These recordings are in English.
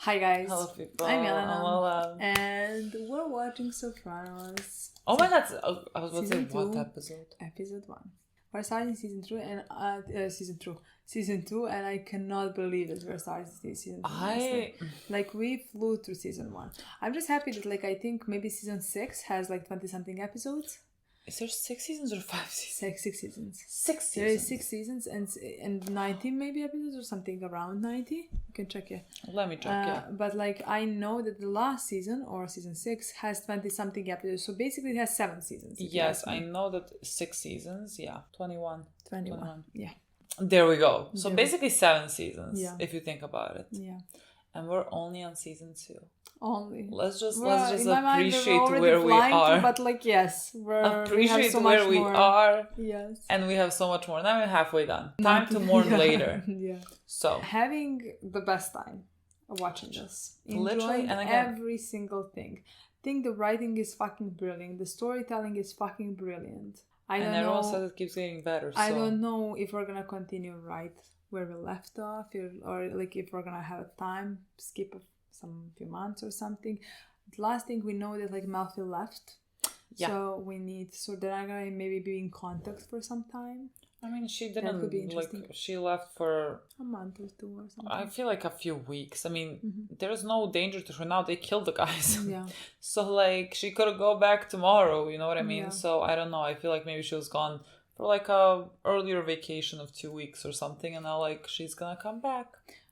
Hi guys. Hello people. I'm Milena. Lola. And we're watching Sopranos. Oh my god, I was about to say Season what 2. episode? Episode 1. We're starting season 2 and season 2 and I cannot believe that we're starting season 2. Like we flew through season 1. I'm just happy that I think maybe season 6 has 20 something episodes. Is there 6 seasons or 5 seasons? 6 seasons. 6 seasons. There is 6 seasons and 90 maybe episodes or something around 90. You can check it. Let me check, But I know that the last season or season 6 has 20 something episodes. So basically it has 7 seasons. Yes, I know that 6 seasons. Yeah, 21. Yeah. There we go. So basically 7 seasons, if you think about it. Yeah. And we're only on season 2. Only. Let's just appreciate where we are. But yes, appreciate where we are. Yes. And we have so much more. Now we're halfway done. Time to mourn later. Yeah. So having the best time watching this. Literally, Enjoying and again, every single thing. I think the writing is fucking brilliant. The storytelling is fucking brilliant. Everyone says it keeps getting better. So. I don't know if we're gonna continue right where we left off, or if we're gonna have time skip some few months or something. The last thing we know that Melfi left, so they're not gonna maybe be in contact for some time. I mean, she didn't she left for a month or 2 or something. I feel like a few weeks. I mean, there's no danger to her now. They killed the guys. Yeah. So she could go back tomorrow. You know what I mean? Yeah. So I don't know. I feel like maybe she was gone for a earlier vacation of 2 weeks or something, and now she's gonna come back.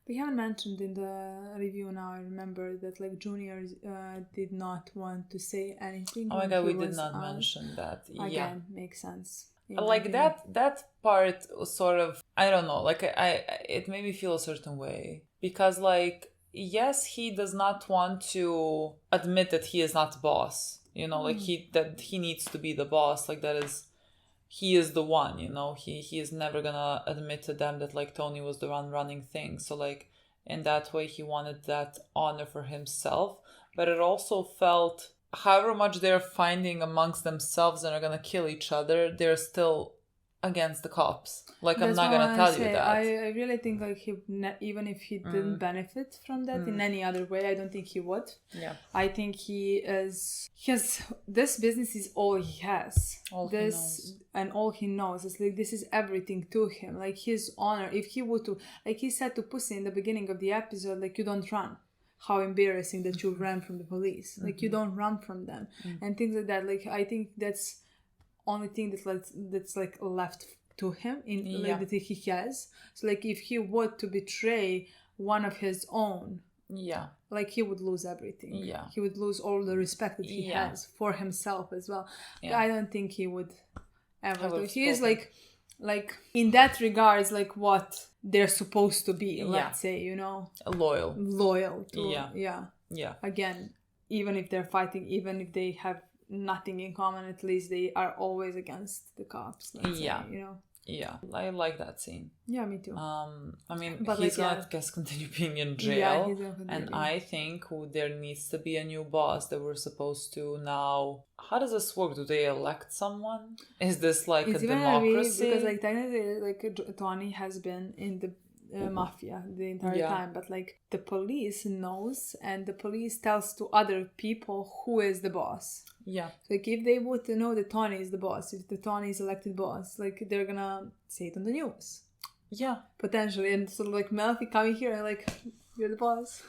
We haven't mentioned in the review now, I remember that Junior did not want to say anything. Oh my god, we did not mention that. Again, makes sense. That part was sort of, I don't know, it made me feel a certain way. Because yes, he does not want to admit that he is not the boss. You know, that he needs to be the boss. He is the one, you know, he is never gonna admit to them that Tony was the one running things. So in that way he wanted that honor for himself, but it also felt however much they're finding amongst themselves and are gonna kill each other, they're still against the cops. I'm not gonna tell you that. I really think even if he didn't benefit from that in any other way, I don't think he would. Yeah. I think this business is all he has. And all he knows is this is everything to him. His honor, if he would to, he said to Pussy in the beginning of the episode, you don't run. How embarrassing that you ran from the police. You don't run from them. And things like that. I think that's only thing that's left to him that he has. So if he were to betray one of his own, he would lose everything. Yeah, he would lose all the respect that he has for himself as well. Yeah. I don't think he would ever do. He is in that regards what they're supposed to be. Let's say, you know, loyal to again, even if they're fighting, even if they have nothing in common, at least they are always against the cops. Say, you know. Yeah, I like that scene. Yeah, me too. I mean, he's gonna continue being in jail, and I think there needs to be a new boss that we're supposed to now. How does this work? Do they elect someone? Is this a democracy? Because technically, Tony has been in the mafia the entire time, but the police knows, and the police tells to other people who is the boss. Yeah. So if they would know that Tony is the boss, if the Tony is elected boss, they're gonna say it on the news. Yeah. Potentially. And so Melfi coming here and you're the boss.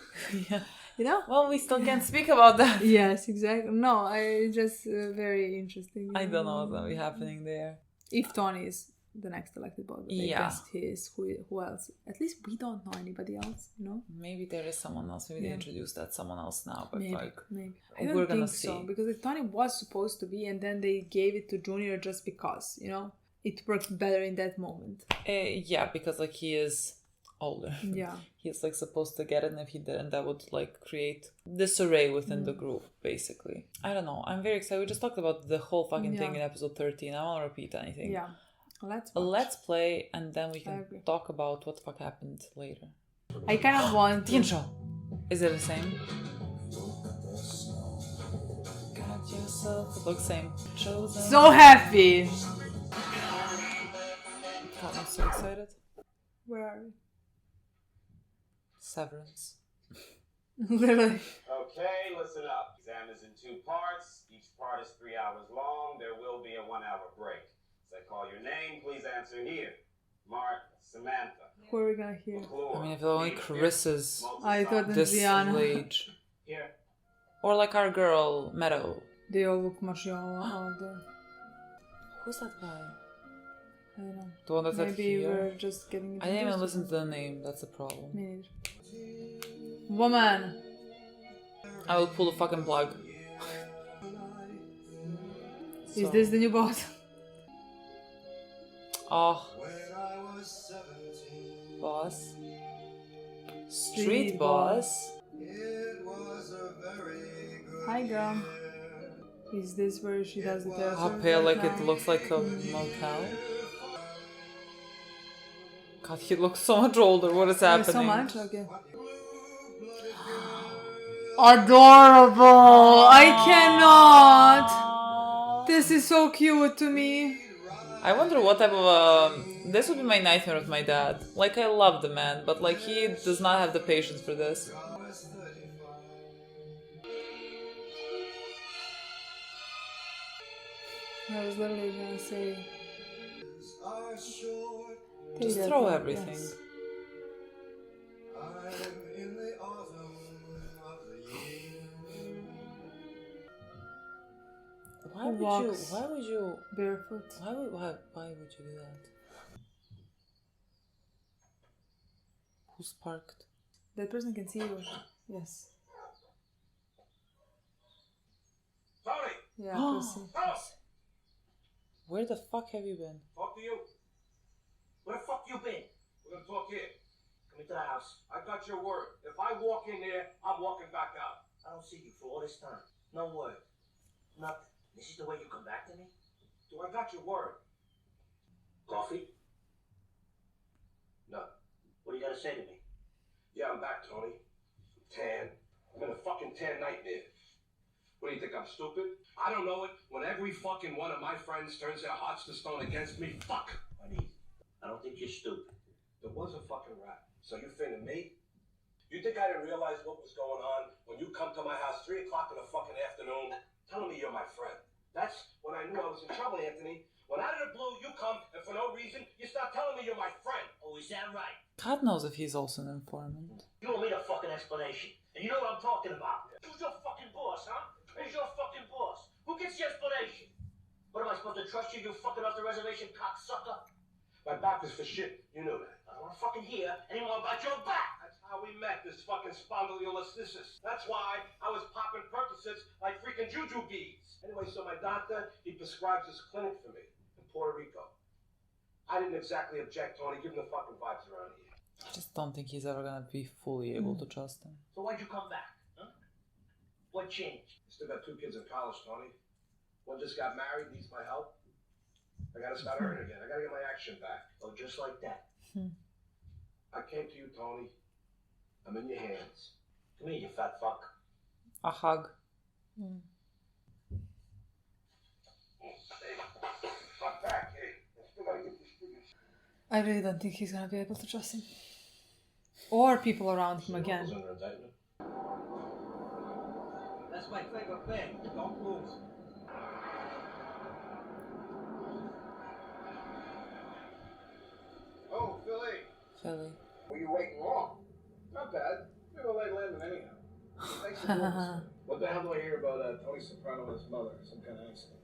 Yeah. You know? Well, we still can't speak about that. Yes, exactly. No, it's just very interesting. I don't know what's gonna be happening there. If Tony is the next elected boss, I guess he is. Who else? At least we don't know anybody else, you know? Maybe there is someone else. Maybe they introduced that someone else now. But maybe. I we're don't gonna think see. So, because Tony was supposed to be, and then they gave it to Junior just because, you know? It worked better in that moment. Because he is older. Yeah. He's supposed to get it, and if he didn't, that would create disarray within the group, basically. I don't know. I'm very excited. We just talked about the whole fucking thing in episode 13. I don't want to repeat anything. Yeah. Let's play, and then we can talk about what the fuck happened later. I kind of want the intro. Is it the same? It looks same. Chosen. So happy. God, I'm so excited. Where are we? Severance. Literally. Okay, listen up. Exam is in 2 parts. Each part is 3 hours long. There will be a 1-hour break. As I call your name, please answer here. Mark, Samantha. Who are we gonna hear? I mean, if only Chris is I thought this Adriana. age. Here. Or like our girl, Meadow. They all look much older. Who's that guy? I don't know. The one that's at Maybe here? we're just getting I didn't even introduced listen to the name, that's the problem. Me neither. Woman! I will pull the fucking plug. Is this the new boss? Oh. Boss. Street boss. Hi, girl. Is this where she does the theater? How pale, like it looks like a motel. God, he looks so much older. What is happening? So much? Okay. Adorable! I cannot! This is so cute to me. I wonder what type of this would be my nightmare with my dad. Like, I love the man, but like he does not have the patience for this. I was literally gonna say... Just throw everything. Yes. Why would you barefoot? Why would you do that? Who's parked? That person can see you. Yes. Tony! Yeah, pussy. Where the fuck have you been? Talk to you. Where the fuck you been? We're gonna talk here. Come into the house. I got your word. If I walk in there, I'm walking back out. I don't see you for all this time. No word. Nothing. This is the way you come back to me? Do I got your word? Coffee? No. What do you gotta say to me? Yeah, I'm back, Tony. Tan. I'm in a fucking tan nightmare. What do you think, I'm stupid? I don't know it when every fucking one of my friends turns their hearts to stone against me. Fuck! I don't think you're stupid. There was a fucking rap. So you figured me? You think I didn't realize what was going on when you come to my house 3 o'clock in the fucking afternoon telling me you're my friend? That's when I knew I was in trouble, Anthony. When out of the blue you come and for no reason you start telling me you're my friend. Oh, is that right? God knows if he's also an informant. You don't need a fucking explanation. And you know what I'm talking about. Who's your fucking boss, huh? Who's your fucking boss? Who gets the explanation? What am I supposed to trust you, you fucking off the reservation cocksucker? My back was for shit. You knew that. I don't want to fucking hear any more about your back. That's how we met, this fucking spondylolisthesis. That's why I was popping Percocets like freaking juju beads. Anyway, so my doctor, he prescribes this clinic for me in Puerto Rico. I didn't exactly object, Tony. Give him the fucking vibes around here. I just don't think he's ever gonna be fully able to trust him. So why'd you come back, huh? What changed? Still got 2 kids in college, Tony. One just got married, needs my help. I gotta start earning again. I gotta get my action back. Oh, just like that. I came to you, Tony. I'm in your hands. Come here, you fat fuck. A hug. Hey, fuck back, hey. I still gotta get these figures. I really don't think he's gonna be able to trust him. Or people around him again. Under indictment. That's my favorite band. Don't move. Oh, Philly. Philly. Were you waiting long? Not bad. We were late landing anyhow. Thanks for doing this. What the hell do I hear about Tony Soprano and his mother? Some kind of accident.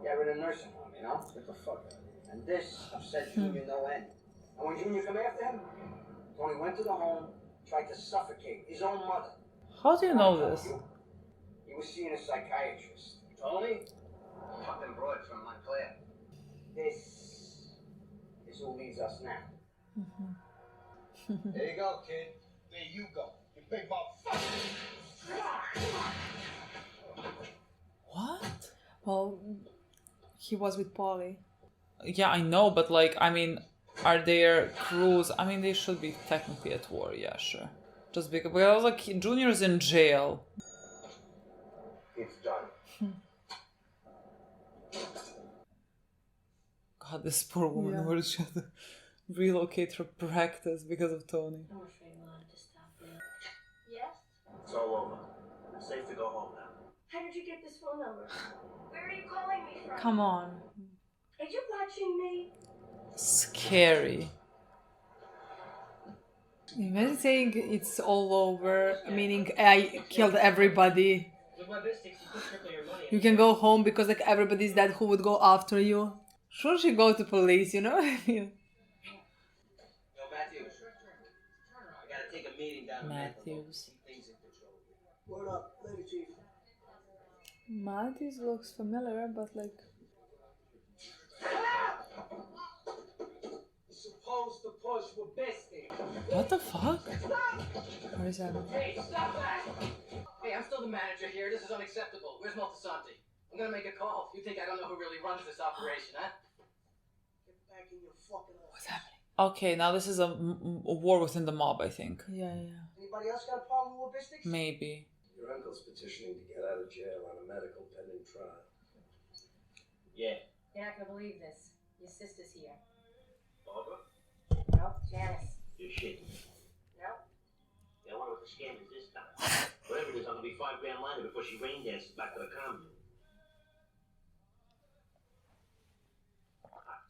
Yeah, we're in a nursing home, you know? Get the fuck out of here. And this upset Junior no end. And when Junior come after him, Tony went to the home, tried to suffocate his own mother. How do you know this? He was seeing a psychiatrist. Tony? Fucking broad from Montclair. This is who leads us now. There you go, kid. There you go. You big motherfucker. What? Well, he was with Polly. Yeah, I know, but like, I mean, are their crews? I mean, they should be technically at war. Yeah, sure. Just because like Junior's in jail. It's done. God, this poor woman. Yeah. Where did she have to relocate her practice because of Tony? I'm afraid we'll have to stop now. Yes? So, safe to go home now. How did you get this phone number? Where are you calling me from? Come on. Are you watching me? Scary. Imagine saying it's all over, meaning I killed everybody. With my business, you put triple your money. You can go home because like everybody's dead who would go after you. Should she go to police, you know what I mean? Yo, Matthews. I gotta take a meeting down in Matthews. Things in control. Word up, later, Chief. Matthews looks familiar, but like... Supposed to push with biscuit. What the fuck? What is happening? Hey, stop that! Hey, I'm still the manager here. This is unacceptable. Where's Maltasanti? I'm gonna make a call. You think I don't know who really runs this operation, huh? Get back in your fucking office. What's happening? Okay, now this is a war within the mob, I think. Yeah. Anybody else got a problem with biscuits? Maybe. Your uncle's petitioning to get out of jail on a medical pending trial. Yeah. You're not gonna believe this. Your sister's here. Barbara? No, Janice. You're shitting me. No. Yeah, I wonder what the scam is this time. Whatever it is, I'm gonna be $5 grand lighter before she rain dances back to the commune.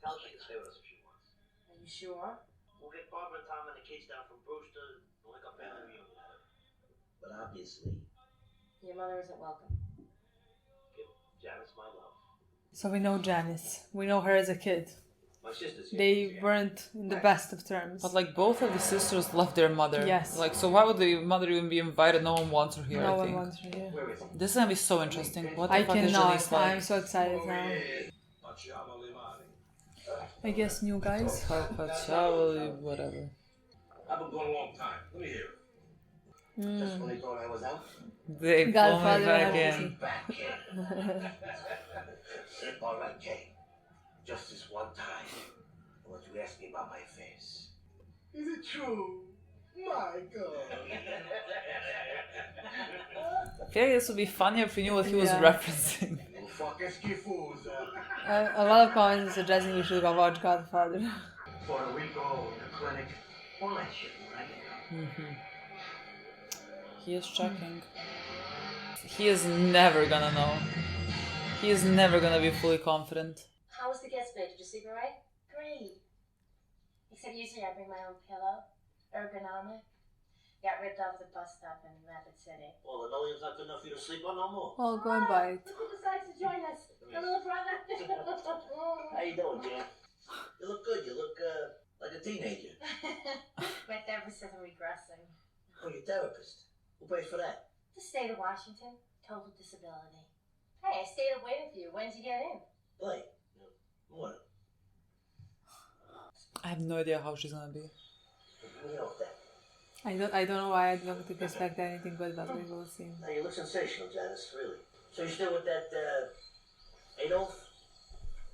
Tell her she can stay with us if she wants. Are you sure? We'll get Barbara and Tom and the kids down from Brewster and like a family reunion. But obviously, Your mother isn't welcome. give Janice my love. So we know Janice. We know her as a kid. My sister's here. They weren't in the best of terms. But like both of the sisters love their mother. Yes. Like, so why would the mother even be invited? No one wants her here, No I one think. wants her here. Where is he? This is gonna be so interesting. What the I fuck is cannot. Janice like? I'm so excited now. I guess new guys. Whatever. I've been gone a long time. Let me hear it. Just when they thought I was out. They pull me Godfather back and in. Back in. All right, Jay. Just this one time. I want you to ask me about my affairs. Is it true? My God. I feel like this would be funnier if we knew what he was Yeah. referencing. You fucking schifusa. A lot of comments are suggesting we should go watch Godfather. Puerto Rico, the clinic, all that shit, right? He is checking. He is never gonna know. He is never gonna be fully confident. How was the guest bed? Did you sleep alright? Great. Except usually I bring my own pillow. Ergonomic. Got ripped off the bus stop in Rapid City. Well, the linoleum's not good enough for you to sleep on no more. Well, go and buy it. Look who decides to join us. The little brother. How you doing, Jan? You look good. You look, like a teenager. My therapist says I'm regressing. Oh, your therapist. Who pays for that? The state of Washington. Total disability. Hey, I stayed up waiting for you. When did you get in? Blake. Morning. I have no idea how she's gonna be. You know that. I don't know why I don't expect anything good, but we will see. Now, you look sensational, Janice, really. So you're still with that, Adolf?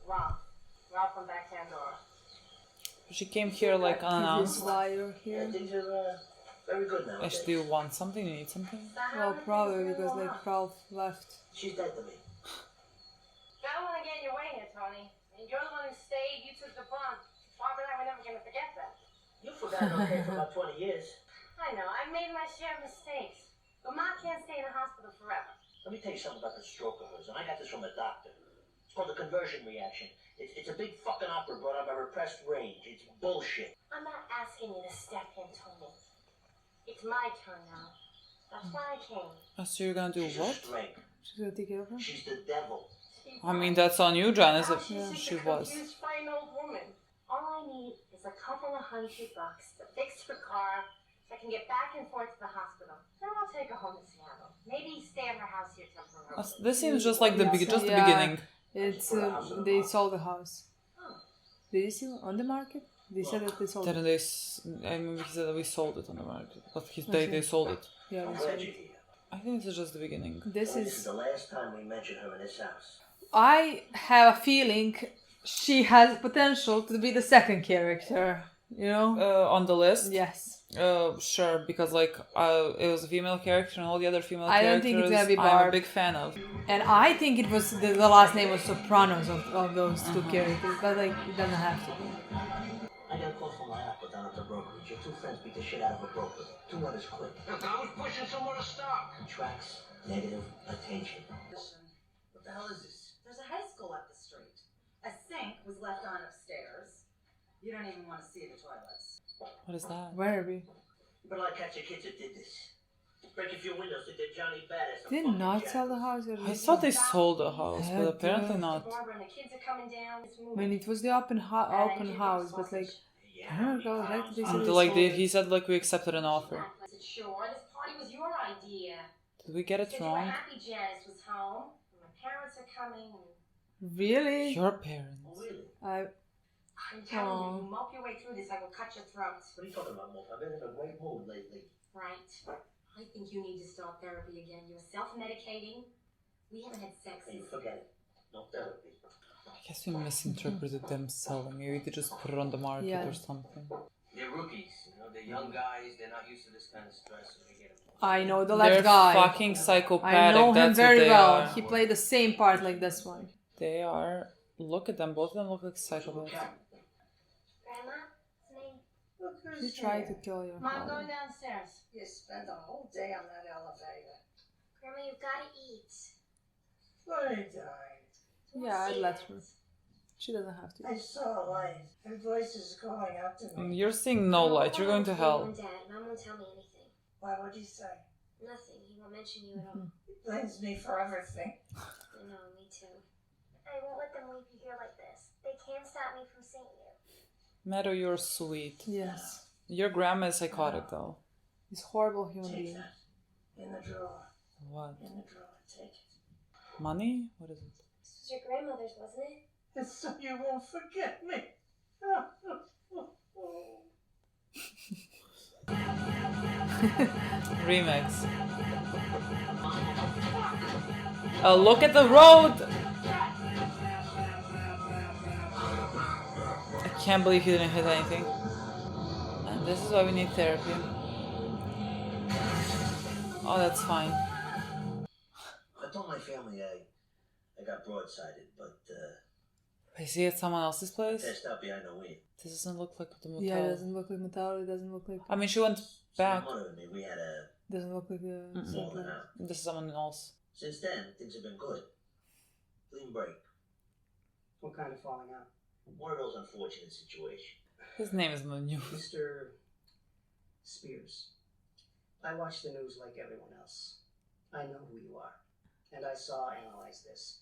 Ralph from back Pandora. She came here like Is this unannounced. why you're Yeah, here? things are, very good now. Actually, do you want something? You need something? Well, probably because like Ralph left. She's dead to me. I don't want to get in your way here, Tony. And you're the one who stayed. You took the bump. Barbara and I were never going to forget that. You forgot okay for about 20 years. I know. I made my share of mistakes. But Ma can't stay in the hospital forever. Let me tell you something about this stroke of hers, and I got this from a doctor. It's called the conversion reaction. It's a big fucking opera brought on by repressed rage. It's bullshit. I'm not asking you to step in, Tony. It's my turn now. That's why I came. So you're gonna do She's a what? strength. She's gonna take care of her? She's the devil. I mean, that's on you, Janice, Now if she's she just a was. confused, fine old woman. All I need is a couple of $100 to fix her car so I can get back and forth to the hospital. Then I'll take her home to Seattle. Maybe stay at her house here temporarily. This seems just like the Yes, just the yeah. beginning. It's they sold the house. Did you see it on the market? They said that they sold it. Didn't they? I mean, he said that we sold it on the market, but they sold it. Yeah, I'm they glad sold you're it. here. I think this is just the beginning. This This is is. the last time we mention her in this house. I have a feeling she has potential to be the second character. You know? On the list. Yes. Sure, because like it was a female character and all the other female I don't characters think it's gonna be I'm a Barb. big fan of. And I think it was the last name was Sopranos of those two characters, but like it doesn't have to be. I got a call from my aqua down at the brokerage. Your two friends beat the shit out of a broker. 2 letters quick. I was pushing someone to stop. Tracks, Negative attention. Listen, What the hell is this? there's a high school up the street. A sink was left on upstairs. You don't even want to see the toilets. What is that? Where are we? But I catch the kids that did this. Break a few windows that did Johnny Badass. Did not sell the house. I thought they sold the house, but Yeah, apparently duh. not. Barbara and the kids are coming down. It's I moving. mean, it was the open house, but like, I don't know, like they said And they like sold it. he said, like we accepted an offer. I said, sure, this party was your idea. Did we get I it said you were wrong? happy Janice was home. And my parents are coming. And Really? Your parents. Oh, really? I'm telling Aw. you, you mope your way through this, I will cut your throat. What are you talking about, Wolf? I've been in a great mood lately. Right. I think you need to start therapy again. You're self-medicating. We haven't had sex Hey, since... forget it. No therapy. I guess we misinterpreted them selling. Maybe they just put it on the market Yeah. or something. They're rookies, they're young guys, they're not used to this kind of stress, so they get it. I know the They're left guy. fucking psychopathic. I know him That's very what they well. are. He played the same part like this one. They are. Look at them. Both of them look like psychopaths. Grandma, it's me. Look who's He tried to here. kill your Mom, I'm father. going downstairs. You spent a whole day on that elevator. Grandma, you've got to eat. Funny darling. Yeah, I'd let her. She doesn't have to. I saw a light. Her voice is calling out to me. You're seeing no light. You're going to hell. Mom, Dad, Mom won't tell me anything. Why would he say? Nothing. He won't mention you at all. He blames me for everything. I know, me too. I won't let them leave you here like this. They can't stop me from seeing you. Meadow, you're sweet. Yes. Your grandma is psychotic though. He's a horrible human Take being. that. In the drawer. What? In the drawer. Take it. Money? What is it? This was your grandmother's, wasn't it? It's so you won't forget me. Remix. Look at the road! I can't believe he didn't hit anything. And this is why we need therapy. Oh, that's fine. I told my family I got broadsided, but Is he at someone else's place? passed out behind a wheel. This doesn't look like the motel. Yeah, it doesn't look like Metal. It doesn't look like. I mean, she went back. So my mother and me, we had a Doesn't look like the same falling place. out. This is someone else. Since then, things have been good. Clean break. What kind of falling out? One of those unfortunate situations. His name is in the news. Mr. Spears, I watch the news like everyone else. I know who you are, and I saw analyze this.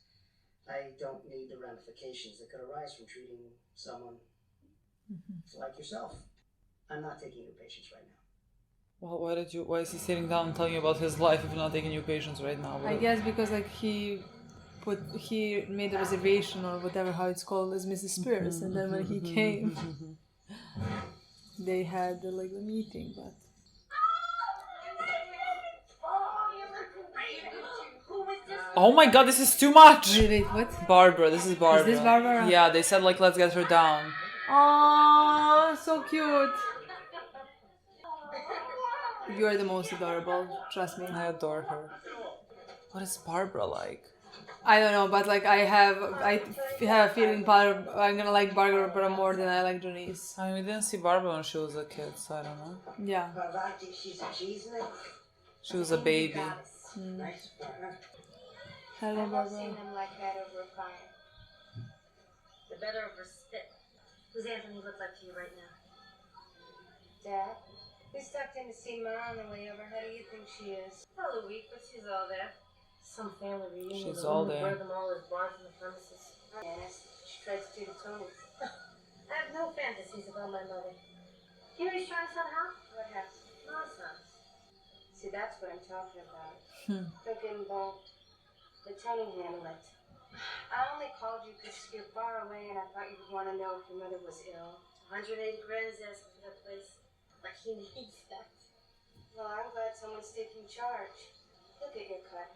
I don't need the ramifications that could arise from treating someone like yourself. I'm not taking your patients right now. Well, why is he sitting down and telling you about his life if you're not taking new patients right now? I guess because like he made a reservation or whatever how it's called as Mrs. Spears, and then when he came, they had the meeting. But oh my god, this is too much! wait, what? Barbara, this is Barbara. Is this Barbara? Yeah, they said let's get her down. Oh, so cute. You are the most adorable. Trust me. I adore her. What is Barbara like? I don't know, but I have a feeling I'm gonna like Barbara more than I like Janice. I mean, we didn't see Barbara when she was a kid, so I don't know. Yeah. But I think she's a cheese in it. She was a baby. Nice for her. Hello, I love Barbara. seeing them like that over a fire. The better of her spit. Who's Anthony look like to you right now? Dad? We stopped in to see Ma on the way over. How do you think she is? Probably weak, but she's all there. Some family reunion. She's The all woman there. burned them all as bars in the premises. Yes, she tried to do the Tonys. I have no fantasies about my mother. You know he's trying somehow? What has? Ma's house. See, that's what I'm talking about. Don't get involved. The Tony handle it. I only called you because you're far away and I thought you would want to know if your mother was ill. 180 grand is asking for that place. Like he needs that. Well, I'm glad someone's taking charge. Look at your cut.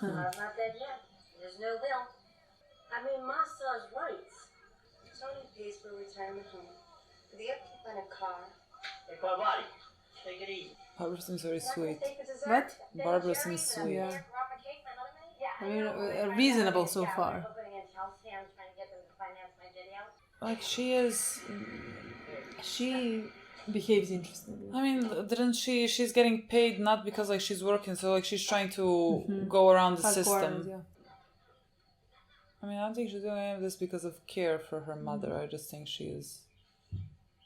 Well, I'm not dead yet. There's no will. I mean, Ma still has rights. Tony pays for a retirement home, for the upkeep on a car. Hey, Parvati, take it easy. Barbara seems very sweet. What? Barbara seems sweet. Yeah. I mean, reasonable so far. Like she is. behaves interestingly. I mean, didn't she's getting paid not because like she's working, so like she's trying to go around the Cut system. corners, yeah. I mean, I don't think she's doing any of this because of care for her mother. I just think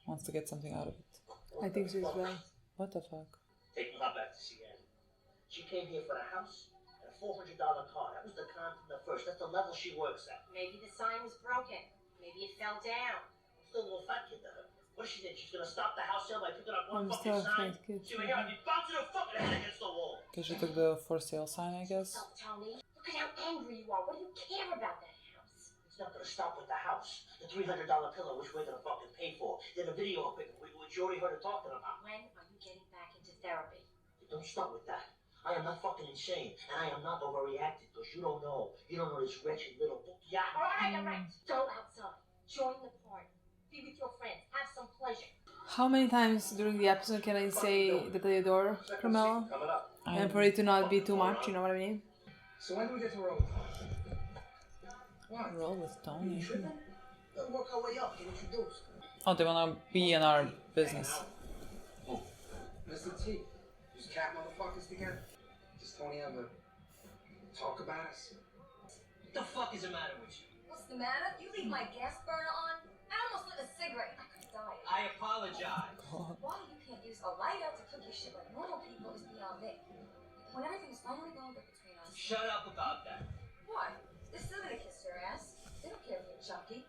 wants to get something out of it. I think so as well. What the fuck? Take her back to Seattle. She came here for the house and a $400 car. That was the con from the first. That's the level she works at. Maybe the sign was broken. Maybe it fell down. Still a little fat kid to her. What she think? She's gonna stop the house sale by picking up one I'm fucking still sign? fat kid. She would hear I'd be bouncing her fucking head against the wall. Because she took the for sale sign, I guess. Stop, Tony. Look at how angry you are. What do you care about that house? It's not gonna stop with the house. The $300 pillow, which we're gonna fucking pay for. Then a video of it, which you already heard her talking about. When are you getting back into therapy? Don't start with that. I am not fucking insane, and I am not overreacting, because you don't know. You don't know this wretched little book. Yeah. All right. Go outside. Join the party. Be with your friends. Have some pleasure. How many times during the episode can I say that I adore Carmela? Coming up. And for it to not be too much, you know what I mean? So when do we get to roll? What? Roll with Tony. Let's work our way up, get introduced. Oh, they wanna be in our business. Mr. T, these cat motherfuckers together? Does Tony ever talk about us? What the fuck is the matter with you? What's the matter? You leave my gas burner on? I almost lit a cigarette. I could die. I apologize. Why you can't use a lighter to cook your shit like normal people is beyond me. When everything is finally going good between us. Shut up about that. Why? They're still gonna kiss your ass. They don't care if you're chunky.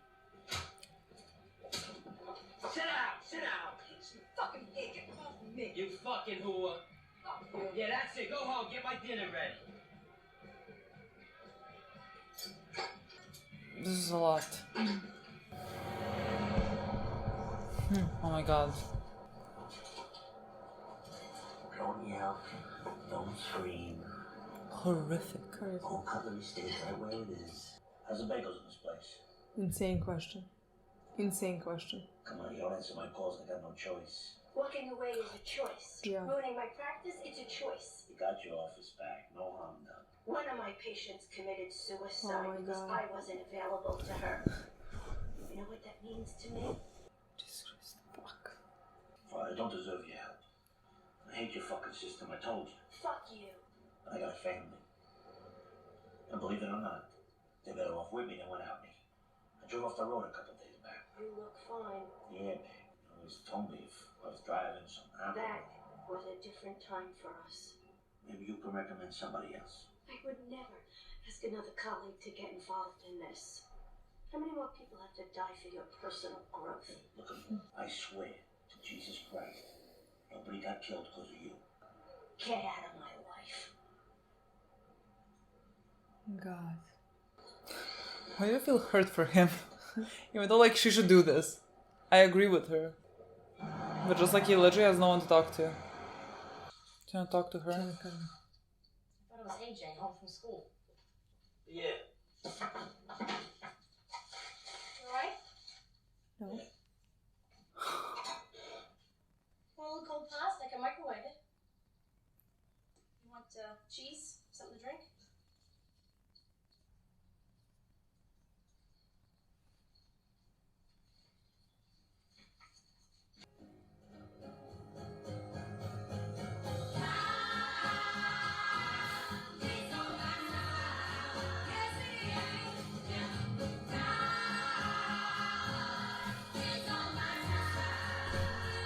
Sit down, sit down. You fucking pig, get off me. You fucking whore. Fuck you. Yeah, that's it. Go home, get my dinner ready. This is a lot. Oh my god. Don't yell. Don't scream. Horrific. Whole cutlery stays right where it is. How's the bagels in this place? Insane question. Insane question. Come on, you don't answer my calls. I got no choice. Walking away is a choice. Yeah. Ruining my practice, it's a choice. You got your office back. No harm done. One of my patients committed suicide Oh my because God. I wasn't available to her. You know what that means to me? Jesus Christ. Fuck. Father, I don't deserve your help. I hate your fucking system. I told you. Fuck you. I got a family. And believe it or not, they're better off with me than without me. I drove off the road a couple days back. You look fine. Yeah, babe. You always told me if I was driving something happened. That was a different time for us. Maybe you can recommend somebody else. I would never ask another colleague to get involved in this. How many more people have to die for your personal growth? Look at me. I swear to Jesus Christ, nobody got killed because of you. Get out of my life. God. Why do I feel hurt for him? Even though like she should do this. I agree with her. But just like he literally has no one to talk to. Do you want to talk to her? I thought it was AJ home from school. Yeah. You alright? No. Want a little cold pasta? I can microwave it. You want cheese? Something to drink?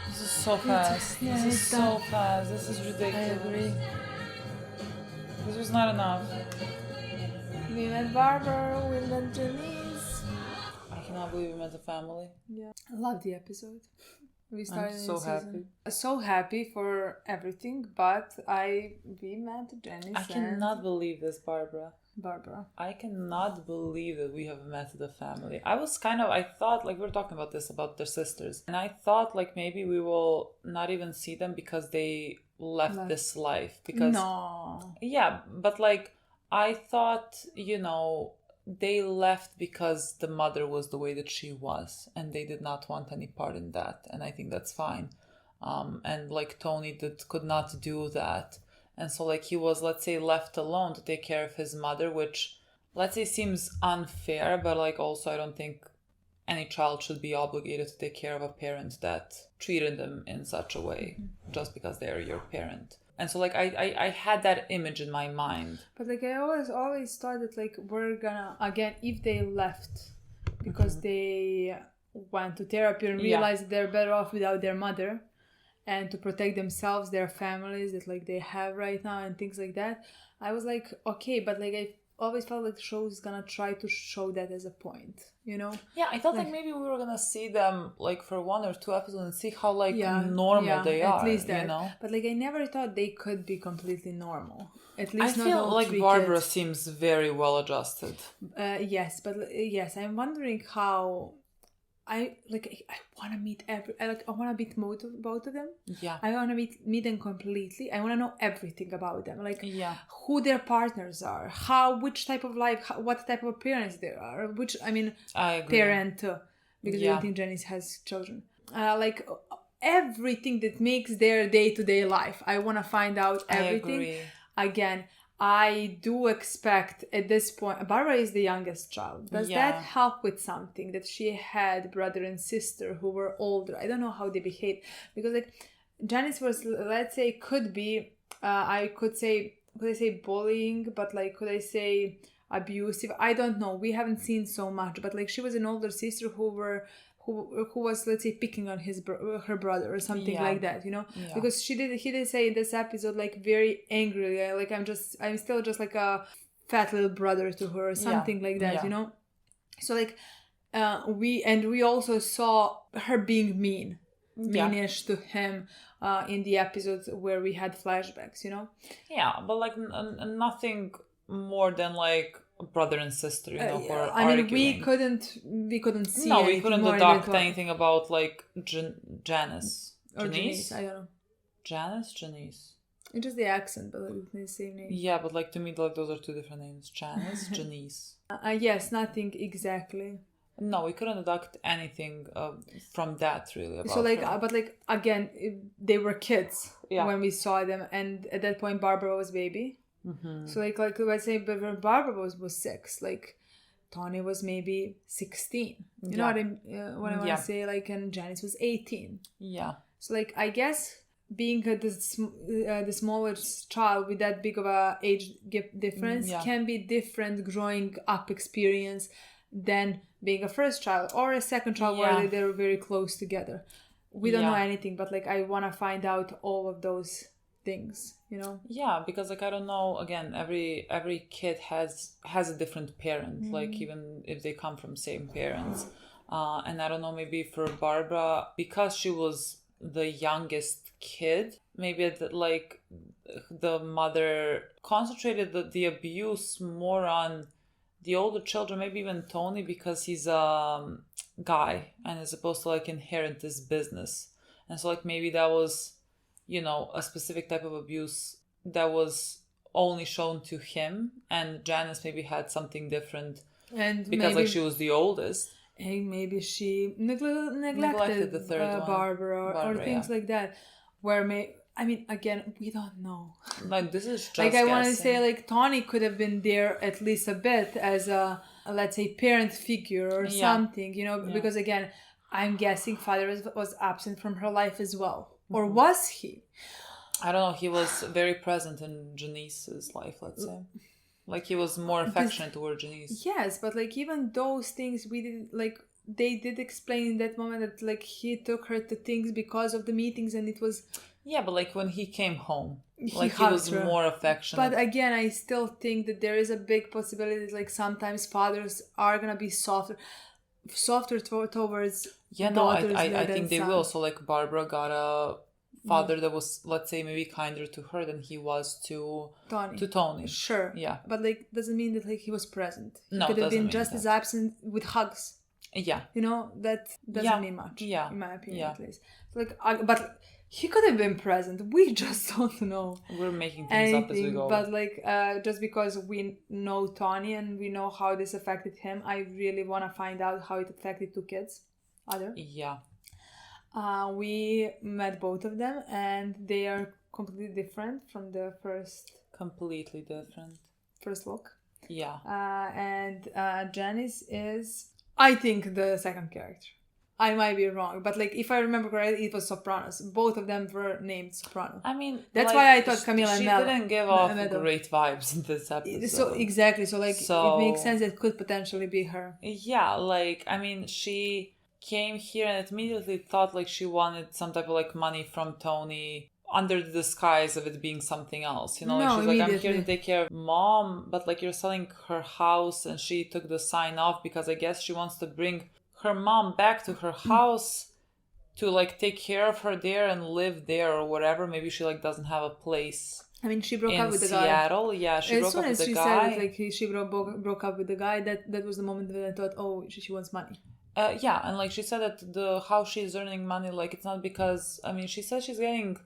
This is so fast. Yeah, This is it's so done. fast. This is I ridiculous. agree. This was not enough. We met Barbara, we met Janice. I cannot believe we met a family. Yeah. I love the episode. We started I'm so the happy. season. So happy for everything, but we met Janice I cannot believe this, Barbara. and Barbara. I cannot believe that we have met the family. I thought, like, we were talking about this, about their sisters. And I thought, like, maybe we will not even see them because they left this life. Because, No. yeah, but, like, I thought, they left because the mother was the way that she was. And they did not want any part in that. And I think that's fine. And, like, Tony could not do that. And so, like, he was, let's say, left alone to take care of his mother, which, let's say, seems unfair, but, like, also I don't think any child should be obligated to take care of a parent that treated them in such a way just because they're your parent. And so like I had that image in my mind. But like I always thought that like we're gonna, again, if they left because they went to therapy and realized they're better off without their mother, and to protect themselves, their families that like they have right now and things like that, I was like, okay, but like I always felt like the show is gonna try to show that as a point, you know? Yeah, I thought like maybe we were gonna see them like for 1 or 2 episodes and see how like normal they are, at least that. you know? But like I never thought they could be completely normal. At least I not feel all like 3 Barbara kids. seems very well adjusted. Yes, but yes, I'm wondering how. I want to meet I want to meet both of them. Yeah. I want to meet them completely. I want to know everything about them, like who their partners are, which type of life, what type of parents they are, which I agree. Parent, because I don't think Janice has children. Like everything that makes their day-to-day life. I want to find out everything. I agree. Again, I do expect at this point, Barbara is the youngest child. Does that help with something that she had brother and sister who were older? I don't know how they behave, because like Janice was, let's say, could be, could I say bullying, but like could I say abusive? I don't know. We haven't seen so much, but like she was an older sister who was, let's say, picking on her brother or something like that, you know, because he did say in this episode like very angrily, like I'm still just like a fat little brother to her or something like that, you know. So like we also saw her being meanish to him in the episodes where we had flashbacks, you know. Yeah, but like nothing more than like brother and sister, you know, for arguing. We couldn't see. No, we couldn't deduct anything about like Janice or Janice. I don't know. Janice. It's just the accent, but like it's the same name. Yeah, but like to me, like those are 2 different names. Janice. Yes, nothing exactly. No, we couldn't deduct anything from that really. About so like, her. But like again, they were kids when we saw them, and at that point, Barbara was baby. Mm-hmm. So like let's say Barbara was 6, like Tony was maybe 16, you know what I want to say, like, and Janice was 18. So like I guess being the smallest child with that big of a age difference can be different growing up experience than being a first child or a second child where they're very close together. We don't know anything, but like I want to find out all of those things, you know. Because like I don't know, again, every kid has a different parent, like even if they come from same parents, and I don't know, maybe for Barbara, because she was the youngest kid, maybe like the mother concentrated the abuse more on the older children, maybe even Tony, because he's a guy and is supposed to like inherit this business, and so like maybe that was, you know, a specific type of abuse that was only shown to him, and Janice maybe had something different, and because like she was the oldest, and maybe she neglected the third Barbara or things like that, where again, we don't know. Like this is just like I want to say like Tony could have been there at least a bit as a let's say parent figure or something, you know, because again, I'm guessing father was absent from her life as well. Or was he? I don't know. He was very present in Janice's life, let's say. Like he was more affectionate toward Janice. Yes, but like even those things we did, like they did explain in that moment that like he took her to things because of the meetings, and it was... Yeah, but like when he came home, like he was more affectionate. But again, I still think that there is a big possibility that like sometimes fathers are gonna be softer towards daughters. I think they will. So like Barbara got a father that was, let's say, maybe kinder to her than he was to Tony. Sure. Yeah. But like doesn't mean that like he was present. He no, could have been just as absent with hugs. Yeah. You know, that doesn't mean much. Yeah. In my opinion, at least. So like, but he could have been present. We just don't know. We're making things up as we go. But like, just because we know Tony and we know how this affected him, I really want to find out how it affected 2 kids. Yeah. We met both of them, and they are completely different from the first. Completely different. First look. Yeah. And Janice is I think the second character. I might be wrong, but like if I remember correctly, it was Sopranos. Both of them were named Soprano. I mean, that's like, why I thought Camila and Mel. She didn't give off great vibes in this episode. So exactly, so like it makes sense it could potentially be her. Yeah, like I mean, she came here and immediately thought like she wanted some type of like money from Tony under the disguise of it being something else, you know, like she's like, I'm here to take care of mom, but like you're selling her house, and she took the sign off because I guess she wants to bring her mom back to her house to like take care of her there and live there or whatever. Maybe she like doesn't have a place. I mean, she broke up with the guy. Seattle, yeah, she broke up with the guy. As soon as she said like she broke up with the guy, that was the moment that I thought, oh, she wants money. Yeah, and like she said that how she's earning money, like it's not because, I mean, she said she's getting,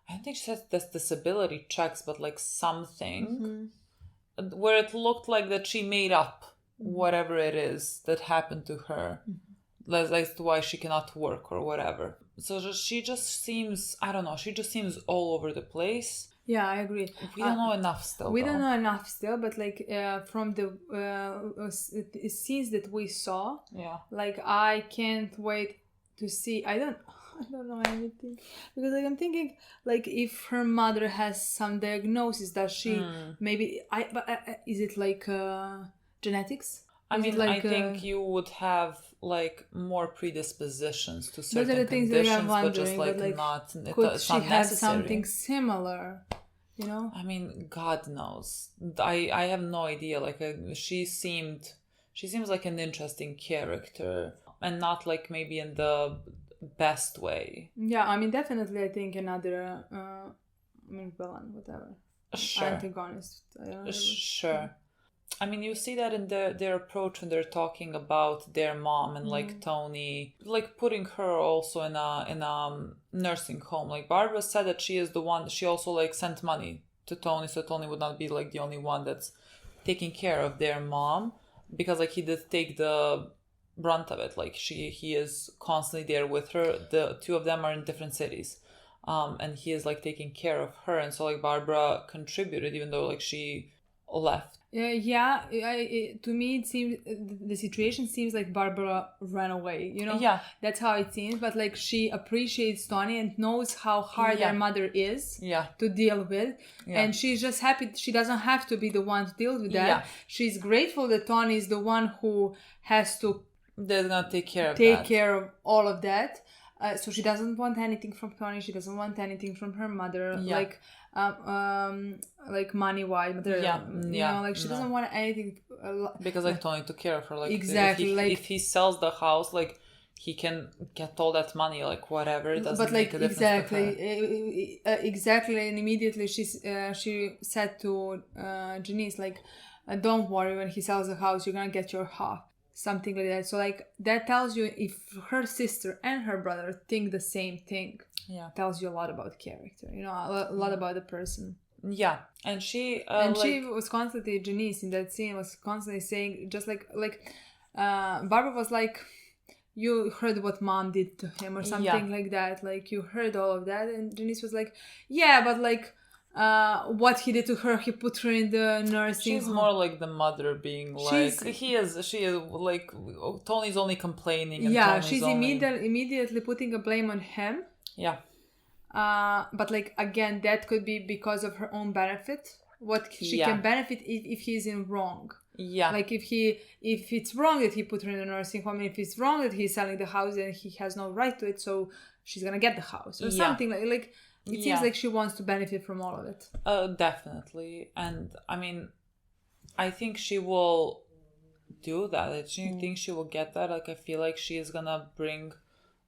I don't think she said this disability checks, but like something where it looked like that she made up whatever it is that happened to her. That's why she cannot work or whatever. So she just seems, I don't know, she just seems all over the place. Yeah, I agree. We don't know enough still. We don't know enough still, but like from the scenes that we saw, like I can't wait to see. I don't know anything because like I'm thinking like if her mother has some diagnosis, does she maybe is it like genetics? I mean, like, I think you would have like more predispositions to certain those are the things that I'm wondering, but just like, like not. Could she have something similar? You know? I mean, God knows. I have no idea. Like she seems like an interesting character, and not like maybe in the best way. Yeah, I mean, definitely. I think another, villain, whatever. Sure. Antagonist. Sure. I mean, you see that in their approach when they're talking about their mom and like Tony, like putting her also in a nursing home. Like Barbara said that she is the one. She also like sent money to Tony, so Tony would not be like the only one that's taking care of their mom, because like he did take the brunt of it. Like he is constantly there with her. The two of them are in different cities, and he is like taking care of her. And so like Barbara contributed, even though like she left. To me it seems the situation seems like Barbara ran away, you know. Yeah, that's how it seems. But like she appreciates Tony and knows how hard their mother is to deal with, and she's just happy she doesn't have to be the one to deal with that. She's grateful that Tony is the one who has to take care of all of that. So she doesn't want anything from Tony. She doesn't want anything from her mother. Like money wise, material. You know, like she doesn't want anything. Because like Tony took care of her. Like exactly. If he sells the house, like he can get all that money, like whatever. It doesn't make a difference. Exactly. And immediately she said to Janice, like, don't worry, when he sells the house, you're gonna get your half. Something like that. So like that tells you if her sister and her brother think the same thing. Yeah, tells you a lot about character. You know, a lot about the person. Yeah, and she she was constantly, Janice in that scene was constantly saying, just like Barbara was like, you heard what mom did to him or something like that. Like you heard all of that, and Janice was like, yeah, but like. What he did to her, he put her in the nursing home. More like the mother being like, she is like, Tony's only complaining. And she's immediately putting a blame on him. Yeah. But like, again, that could be because of her own benefit. What she can benefit if he's in wrong. Yeah. Like if it's wrong that he put her in a nursing home, and if it's wrong that he's selling the house and he has no right to it, so she's gonna get the house or something like. It seems like she wants to benefit from all of it. Definitely. And I mean, I think she will do that. I think she will get that. Like, I feel like she is gonna bring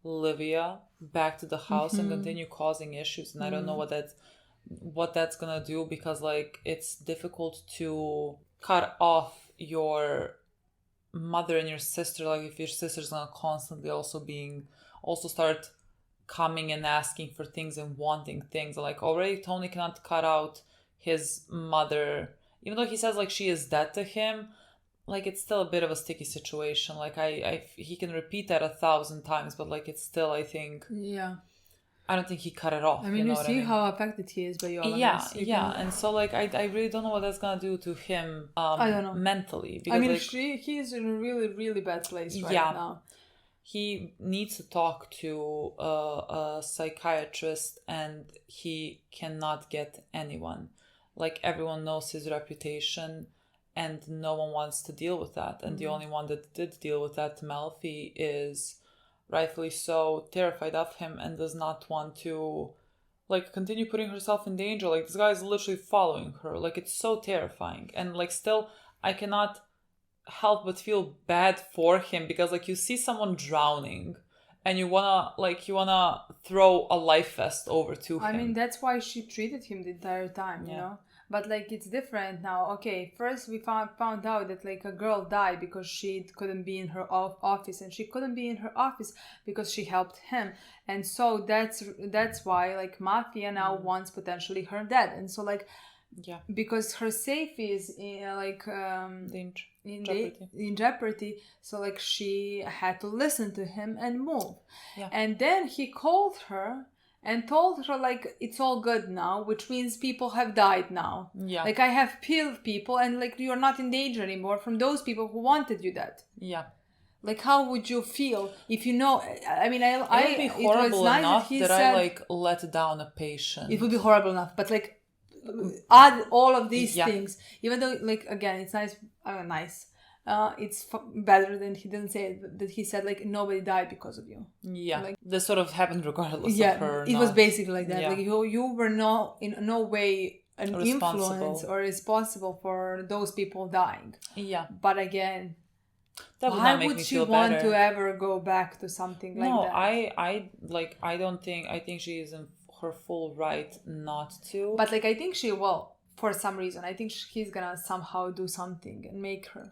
Livia back to the house and continue causing issues. And I don't know what that's gonna do, because like it's difficult to cut off your mother and your sister. Like if your sister's gonna constantly also start coming and asking for things and wanting things. Like already Tony cannot cut out his mother, even though he says like she is dead to him. Like it's still a bit of a sticky situation. Like he can repeat that 1,000 times, but like it's still, I think, I don't think he cut it off. I mean, you know see what I mean? how affected he is by all of Yeah, this. and so like I really don't know what that's gonna do to him I don't know. mentally, because I mean, like, he is in a really, really bad place right Yeah. now. he needs to talk to a psychiatrist, and he cannot get anyone. Like, everyone knows his reputation, and no one wants to deal with that. And the only one that did deal with that, Malfi, is rightfully so terrified of him and does not want to like continue putting herself in danger. Like, this guy is literally following her. Like, it's so terrifying. And like, still, I cannot help but feel bad for him, because like, you see someone drowning and you wanna throw a life vest over to him. I mean, that's why she treated him the entire time, you Yeah. know? But like, it's different now. Okay, first we found out that like a girl died because she couldn't be in her office, and she couldn't be in her office because she helped him. And so that's why like Mafia now wants potentially her dead. And so like, Yeah. because her safety is in jeopardy, so like she had to listen to him and move. Yeah. And then he called her and told her like, it's all good now, which means people have died now. Yeah. Like, I have killed people, and like, you're not in danger anymore from those people who wanted you dead. Yeah. Like, how would you feel if you know? I mean, It would be horrible nice enough he that said, I like let down a patient. it would be horrible enough, but like, add all of these Yeah. things, even though like, again, it's nice. It's better than he didn't say it, that he said like, nobody died because of you. Yeah. Like, this sort of happened regardless yeah, of her. it was basically like that. Yeah. Like, you were in no way an Responsible. influence or responsible for those people dying. Yeah. But again, That would why not make would me she feel want better. to ever go back to something like No, that? I think she is in her full right not to. But like, I think she will, for some reason. I think he's gonna somehow do something and make her.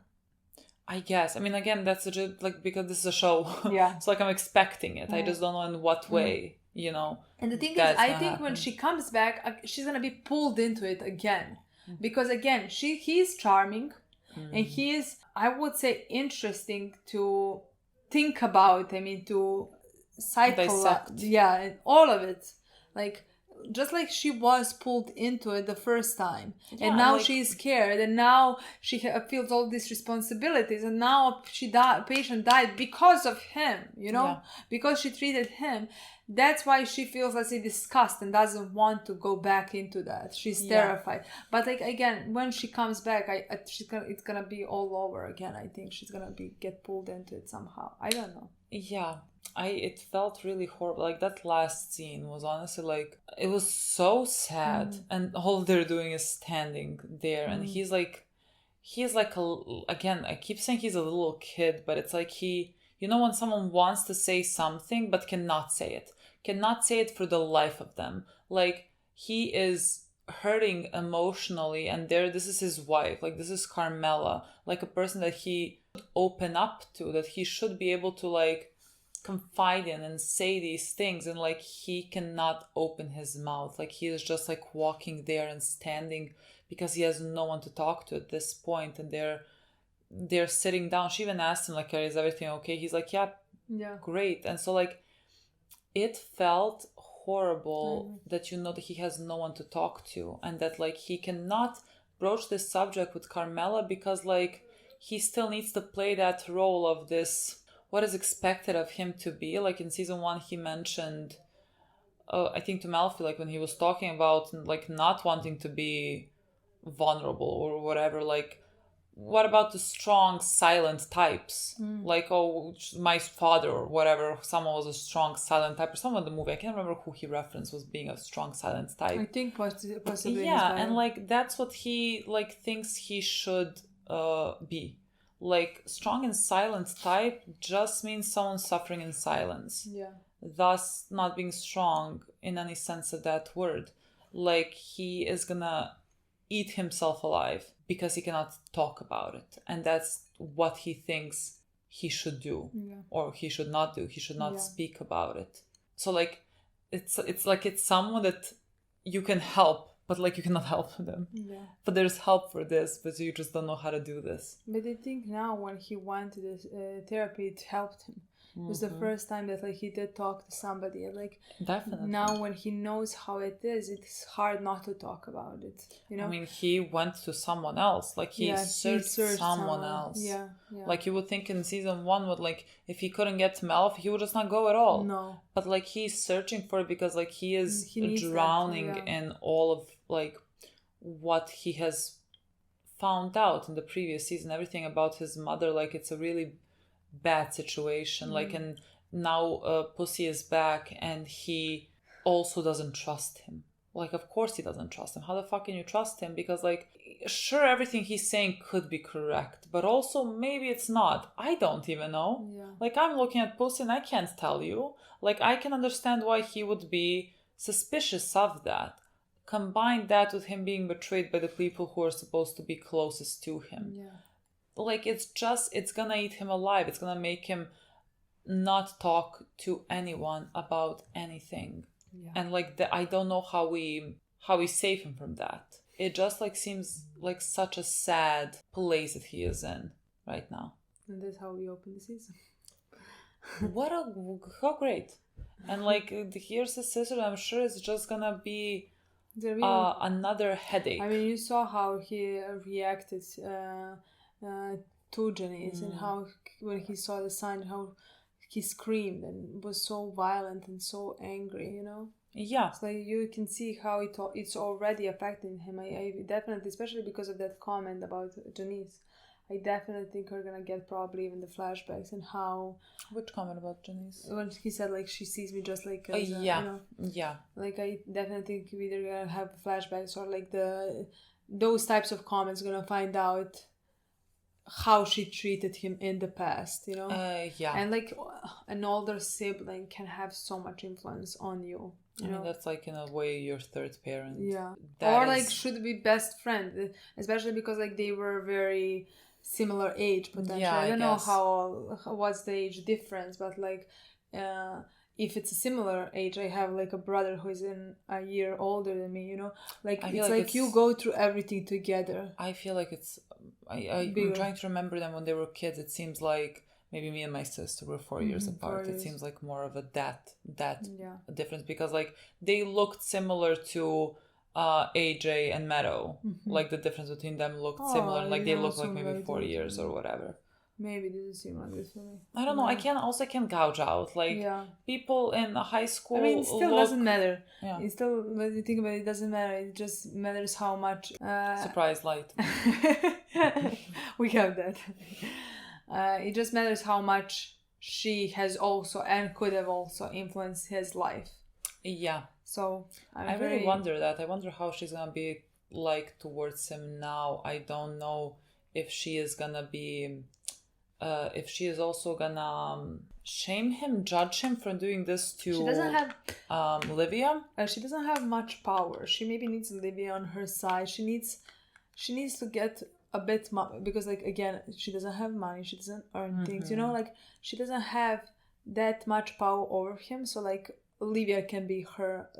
I guess. I mean, again, that's like, because this is a show. Yeah. It's like, I'm expecting it. I just don't know in what way, you know. And the thing is, that's I gonna think when happen. she comes back, she's gonna be pulled into it again, because again, he's charming, and he is, I would say, interesting to think about. I mean, to Dissect. yeah, and all of it, like. Just like she was pulled into it the first time, Yeah, and now like- she's scared, and now she feels all these responsibilities, and now patient died because of him, you know, Yeah. because she treated him. That's why she feels, let's say, disgust and doesn't want to go back into that. She's Yeah. terrified. But like, again, when she comes back, it's gonna be all over again. I think she's gonna get pulled into it somehow. I don't know. Yeah. It felt really horrible. Like, that last scene was honestly like, it was so sad, and all they're doing is standing there, and he's like again, I keep saying he's a little kid, but it's like, when someone wants to say something but cannot say it for the life of them. Like, he is hurting emotionally, and this is his wife, like, this is Carmela, like a person that he should open up to, that he should be able to like confide in and say these things, and like, he cannot open his mouth. Like, he is just like walking there and standing because he has no one to talk to at this point, and they're sitting down. She even asked him like, is everything okay? He's like, yeah, great. And so like, it felt horrible that that he has no one to talk to, and that like, he cannot broach this subject with Carmela, because like, he still needs to play that role of this, what is expected of him to be. Like, in season 1, he mentioned, I think to Malfi, like, when he was talking about like not wanting to be vulnerable or whatever, like, what about the strong silent types? Like, my father or whatever, someone was a strong silent type, or someone in the movie, I can't remember who he referenced was being a strong silent type. I think possibly. Yeah, and like, that's what he like thinks he should be. Like, strong and silent type just means someone suffering in silence. Yeah. Thus, not being strong in any sense of that word. Like, he is gonna eat himself alive because he cannot talk about it. And that's what he thinks he should do. Yeah. Or he should not do. He should not Yeah. speak about it. So like, it's like, it's someone that you can help, but like, you cannot help them. Yeah. But there's help for this, but you just don't know how to do this. But I think now when he went to this therapy, it helped him, It was the first time that like he did talk to somebody. And, like Definitely. now when he knows how it is, it's hard not to talk about it. You know. I mean, he went to someone else. Like he searched someone else. Yeah. Like you would think in season 1 would like if he couldn't get to Melf, he would just not go at all. No. But like he's searching for it because like he is needs drowning that, in all of like what he has found out in the previous season, everything about his mother. Like it's a really bad situation. Like, and now Pussy is back and he also doesn't trust him. Like, of course he doesn't trust him. How the fuck can you trust him? Because like, sure, everything he's saying could be correct, but also maybe it's not. I don't even know. Yeah. Like, I'm looking at Pussy and I can't tell you. Like, I can understand why he would be suspicious of that. Combine that with him being betrayed by the people who are supposed to be closest to him. Yeah. Like, it's gonna eat him alive. It's gonna make him not talk to anyone about anything. Yeah. And like, I don't know how we save him from that. It just like seems like such a sad place that he is in right now. And that's how we open the season. How great. And like, here's his sister. I'm sure it's just gonna be another headache. I mean, you saw how he reacted to Janice and how when he saw the sign, how he screamed and was so violent and so angry, you know? Yeah. So you can see how it's already affecting him. I definitely, especially because of that comment about Janice, I definitely think we're gonna get probably even the flashbacks and how... Which comment about Janice? When he said like she sees me just like as yeah. you know, yeah. Like I definitely think we're either gonna have flashbacks or like those types of comments gonna find out how she treated him in the past, you know? Yeah. And like an older sibling can have so much influence on you. You know? That's like in a way your third parent. Yeah. That or like should be best friend, especially because like they were very similar age potentially. Yeah, I don't know what's the age difference, but like if it's a similar age, I have like a brother who is a year older than me, you know? Like it's like you go through everything together. I feel like it's I'm trying to remember them when they were kids. It seems like maybe me and my sister were 4 years apart. 4 years. It seems like more of a that difference because like they looked similar to AJ and Meadow. Like the difference between them looked similar, and like they looked like maybe 4 years or whatever. Maybe it doesn't seem like this for me. I don't know. I can't gouge out like people in high school. I mean, it still doesn't matter. Yeah. It still, when you think about it, it doesn't matter. It just matters how much. Surprise light. We have that. It just matters how much she has also and could have also influenced his life. Yeah. So I really wonder that. I wonder how she's gonna be like towards him now. I don't know if she is gonna be. If she is also gonna shame him, judge him for doing this to she doesn't have Livia. She doesn't have much power. She maybe needs Livia on her side. She needs to get a bit because like again she doesn't have money. She doesn't earn things. You know, like she doesn't have that much power over him. So like Livia can be her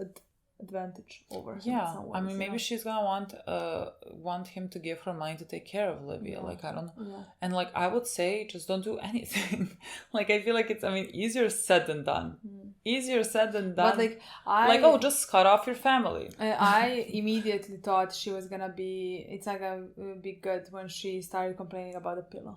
advantage over him. Yeah, I mean maybe she's gonna want him to give her money to take care of Livia. Like I don't know. Yeah. And like I would say just don't do anything. Like I feel like it's easier said than done. Easier said than done. But like just cut off your family. I immediately thought she was gonna be it's not gonna be good when she started complaining about the pillow.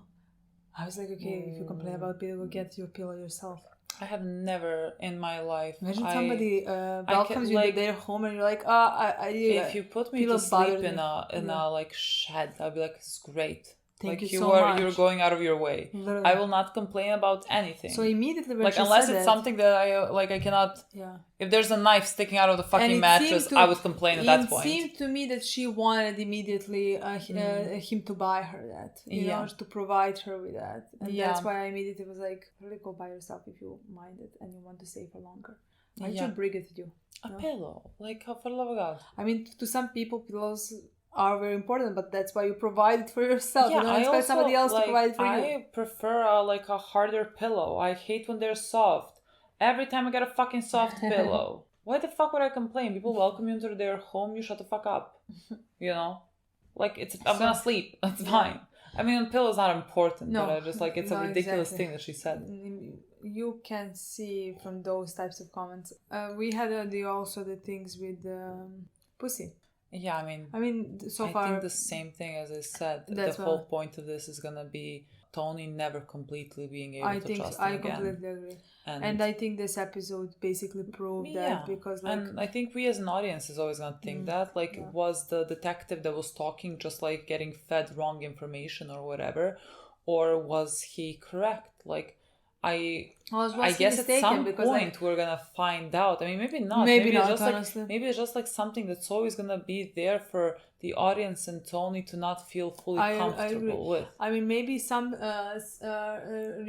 I was like, okay, if you complain about pillow, go get your pillow yourself. I have never in my life. Imagine somebody welcomes you to their home and you're like, if you put me to sleep in a like shed, I'll be like, it's great. Thank like you so much. You're going out of your way. Literally. I will not complain about anything. So immediately when like she unless said it's that, something that I cannot. Yeah. If there's a knife sticking out of the fucking mattress, I would complain at that point. It seemed to me that she wanted immediately him to buy her that, you know, to provide her with that, and that's why I immediately was like, really go buy yourself if you mind it and you want to stay for longer. Why don't you bring it with you? A pillow, like for the love of God. I mean, to some people, pillows are very important, but that's why you provide it for yourself. Yeah, you don't expect somebody else to provide it for you. I prefer a harder pillow. I hate when they're soft. Every time I get a fucking soft pillow. Why the fuck would I complain? People welcome you into their home, you shut the fuck up. You know? Like, I'm gonna sleep. That's fine. I mean, a pillow is not important, but I just like, it's a ridiculous thing that she said. you can see from those types of comments. We had the things with pussy. Yeah, I mean, so I far think the same thing as I said. The whole point of this is gonna be Tony never completely being able to trust him I again. completely agree. And I think this episode basically proved that, because like, and I think we as an audience is always gonna think that, like, was the detective that was talking just like getting fed wrong information or whatever, or was he correct? Like, I guess at some point, like, we're gonna find out. I mean, maybe not. Maybe not, it's just honestly. Maybe it's just like something that's always gonna be there for the audience and Tony to not feel fully comfortable with. I mean, maybe some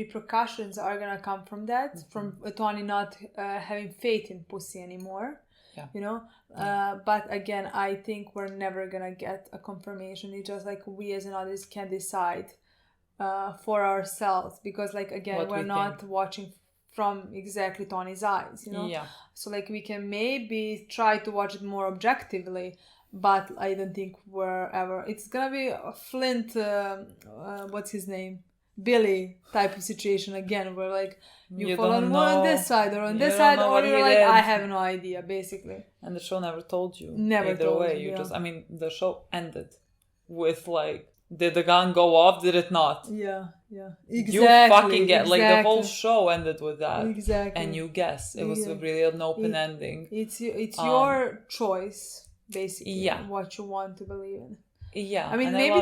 repercussions are gonna come from that, from Tony not having faith in pussy anymore. Yeah. You know, but again, I think we're never gonna get a confirmation. It's just like we as an audience can decide for ourselves, because like, again, we're not watching from exactly Tony's eyes, you know. Yeah. So like, we can maybe try to watch it more objectively, but I don't think we're ever. It's gonna be a Flint, what's his name, Billy type of situation again, where like you fall on this side or on this side, or you're like, I have no idea, basically. And the show never told you. Never either told way. You just, I mean, the show ended with like, did the gun go off? Did it not? Yeah. Exactly. You fucking get like the whole show ended with that. Exactly. And you guess it was really an open ending. It's your choice, basically. Yeah. What you want to believe in. Yeah. I mean, maybe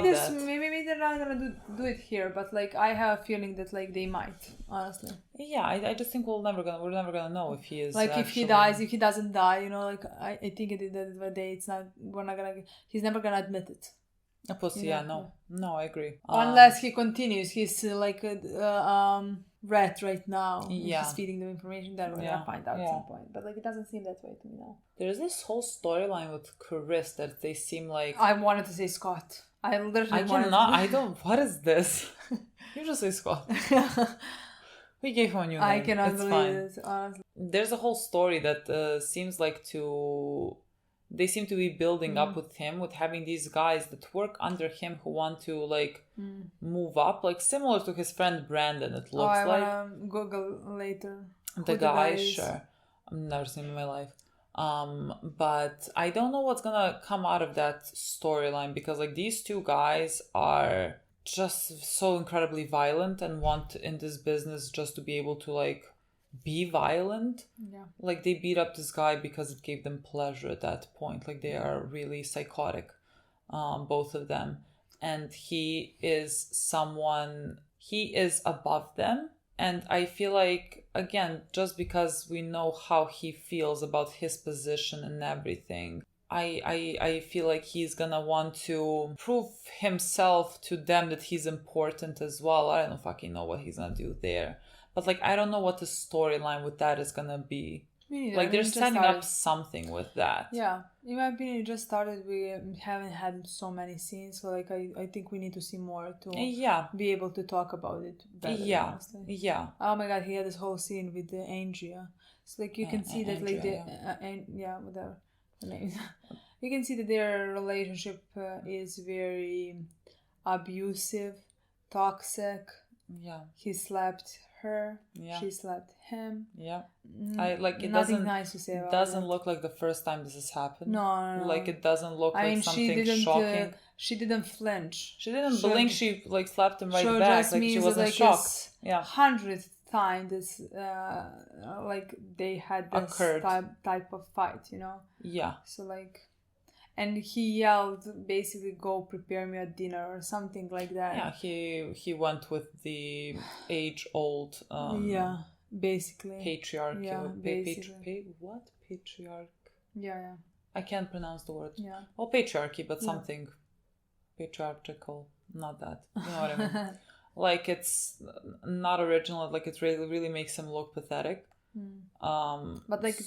they're not gonna do it here, but like, I have a feeling that like they might, honestly. Yeah, I just think we're never gonna know if he is like, if he dies, if he doesn't die, you know, like I think at the end of the day, he's never gonna admit it. A pussy, no, I agree. Unless he continues, he's like a rat right now. He's feeding them information that we're gonna find out at some point. But like, it doesn't seem that way to me now. There's this whole storyline with Chris that they seem like. I wanted to say Scott. I don't. What is this? You just say Scott. We gave him a new name. I cannot believe it, honestly. There's a whole story that seems like they seem to be building up with him, with having these guys that work under him who want to like move up, like similar to his friend Brandon. It looks I like. wanna Google later. The guy, sure. I've never seen him in my life. But I don't know what's gonna come out of that storyline, because like, these two guys are just so incredibly violent and want in this business just to be able to like be violent. Yeah. Like, they beat up this guy because it gave them pleasure at that point. Like, they are really psychotic, both of them. And he is above them. And I feel like, again, just because we know how he feels about his position and everything, I feel like he's gonna want to prove himself to them that he's important as well. I don't fucking know what he's gonna do there. But like, I don't know what the storyline with that is gonna be. Like, they're setting up something with that. Yeah, in my opinion, it just started. We haven't had so many scenes, so like, I think we need to see more to be able to talk about it better. Honestly. Yeah. Oh my god, he had this whole scene with the Andrea. So like, you can see that like whatever the name. You can see that their relationship is very abusive, toxic. Yeah. He slapped her. Yeah. She slapped him. Yeah. It nothing nice to say about doesn't look like the first time this has happened. No. Like, it doesn't look like something shocking. She didn't flinch. She didn't blink. She like slapped him right back. Like, she wasn't shocked. Yeah. 100th time this like, they had this type of fight, you know. Yeah. So like, and he yelled, basically, go prepare me a dinner or something like that. Yeah, he went with the age-old basically patriarchy. Yeah, basically. What? Patriarch? Yeah. I can't pronounce the word. Yeah. Well, patriarchy, but something patriarchal. Not that. You know what I mean? Like, it's not original. Like, it really makes him look pathetic. But like,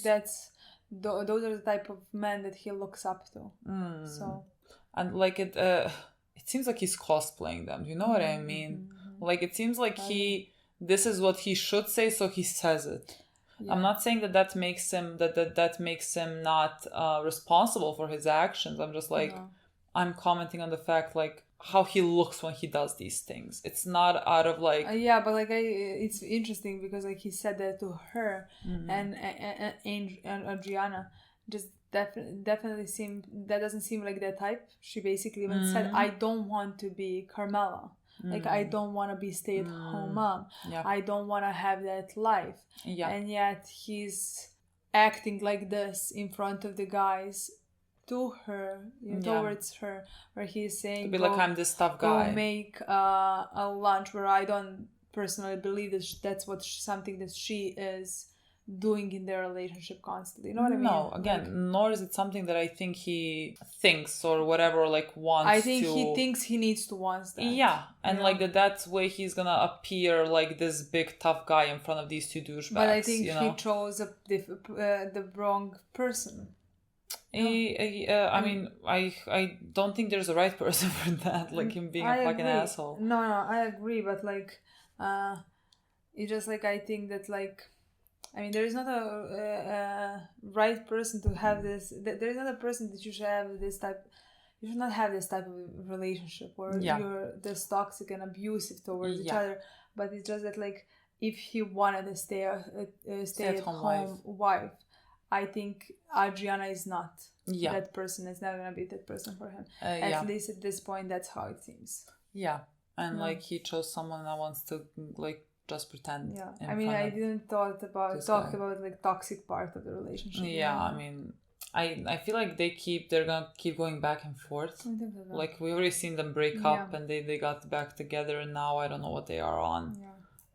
those are the type of men that he looks up to. So, and like, it seems like he's cosplaying them. Do you know what I mean? Like, it seems like this is what he should say, so he says it. Yeah. I'm not saying that makes him that makes him not responsible for his actions. I'm just like, I'm commenting on the fact, like, how he looks when he does these things. It's not out of like yeah, but like it's interesting because like he said that to her, and Adriana just definitely seemed that doesn't seem like that type. She basically even said, I don't want to be Carmela. Like, I don't want to be stay-at-home mom. Yeah. I don't want to have that life. Yeah. And yet he's acting like this in front of the guys to her, towards her, where he's saying, to be like, I'm this tough guy. Go make a lunch, where I don't personally believe that that's something that she is doing in their relationship constantly. You know what I mean? No, again, like, nor is it something that I think he thinks or whatever, like wants to. I think he thinks he needs to want that. Yeah, and like that's way he's gonna appear like this big tough guy in front of these two douchebags. But I think he chose the wrong person. I mean, I don't think there's a right person for that, like him being a fucking asshole. No, I agree, but like, it's just like, I think that like, I mean, there is not a right person to have this. There is not a person that you should have this type. You should not have this type of relationship where you're this toxic and abusive towards each other. But it's just that like, if he wanted to stay at home wife, I think Adriana is not that person. It's not gonna be that person for him. At least at this point, that's how it seems. Yeah, and like he chose someone that wants to like just pretend. Yeah, I mean, I didn't talk about like toxic part of the relationship. Yeah, I mean, I feel like they're gonna keep going back and forth. Like we already seen them break up and they got back together, and now I don't know what they are on. Yeah.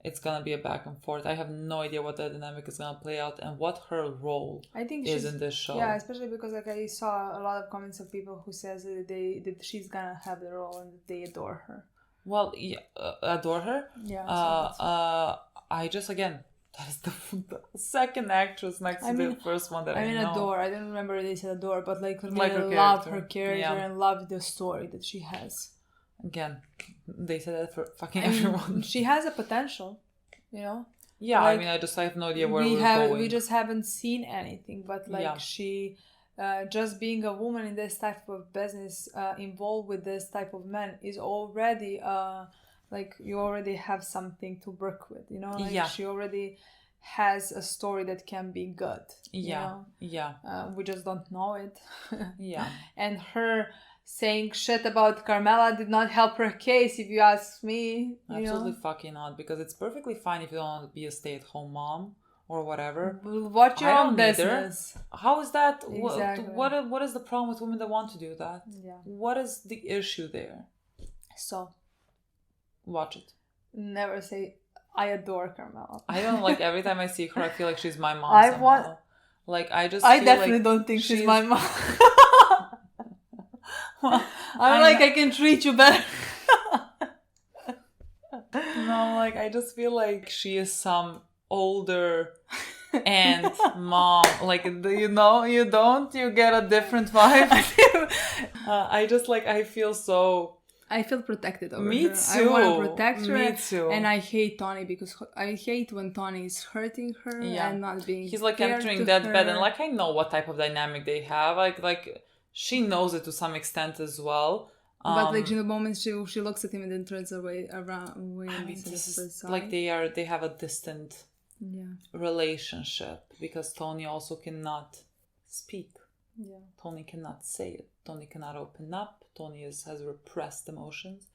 It's gonna be a back and forth. I have no idea what the dynamic is gonna play out and what her role is in this show. Yeah, especially because like I saw a lot of comments of people who says that she's gonna have the role and that they adore her. Well, adore her? Yeah. I just, again, that is the second actress next to the first one that I know. Adore. I don't remember if they said adore, but like really love her character and love the story that she has. Again, they said that for fucking everyone. She has a potential, you know? Yeah, like, I mean, I have no idea where we're going. We just haven't seen anything, but like she... just being a woman in this type of business, involved with this type of men, is already like you already have something to work with, you know. Like she already has a story that can be good. You know? We just don't know it. And her saying shit about Carmela did not help her case, if you ask me. Absolutely fucking not, because it's perfectly fine if you don't want to be a stay-at-home mom. Or whatever. Watch your own business. How is that? Exactly. What is the problem with women that want to do that? Yeah. What is the issue there? So, watch it. Never say I adore Carmela. I don't like every time I see her. I feel like she's my mom. I definitely don't think she's my mom. I can treat you better. No, like I just feel like she is some older aunt, mom, like, you get a different vibe. I feel protected over her. Me too. I want to protect her. Me too. And I hate Tony because I hate when Tony is hurting her and not being. He's like entering that bed, and like I know what type of dynamic they have. Like she knows it to some extent as well. But like in the moment she looks at him and then turns away. I mean, this is like they have a distant relationship, because Tony also cannot speak. Tony cannot say it. Tony cannot open up. Tony has repressed emotions.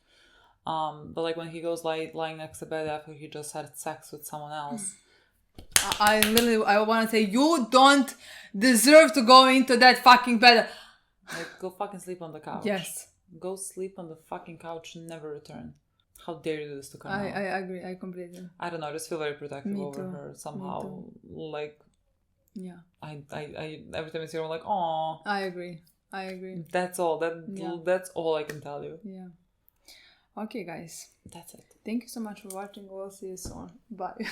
But like when he goes lying next to bed after he just had sex with someone else, I want to say, you don't deserve to go into that fucking bed. Like, go fucking sleep on the couch. Yes. Go sleep on the fucking couch and never return. How dare you do this to Carmela? I agree. I completely. I don't know. I just feel very protective over her somehow. Like, I every time I see her, I'm like, oh. I agree. That's all. That's all I can tell you. Yeah. Okay, guys. That's it. Thank you so much for watching. We'll see you soon. Bye.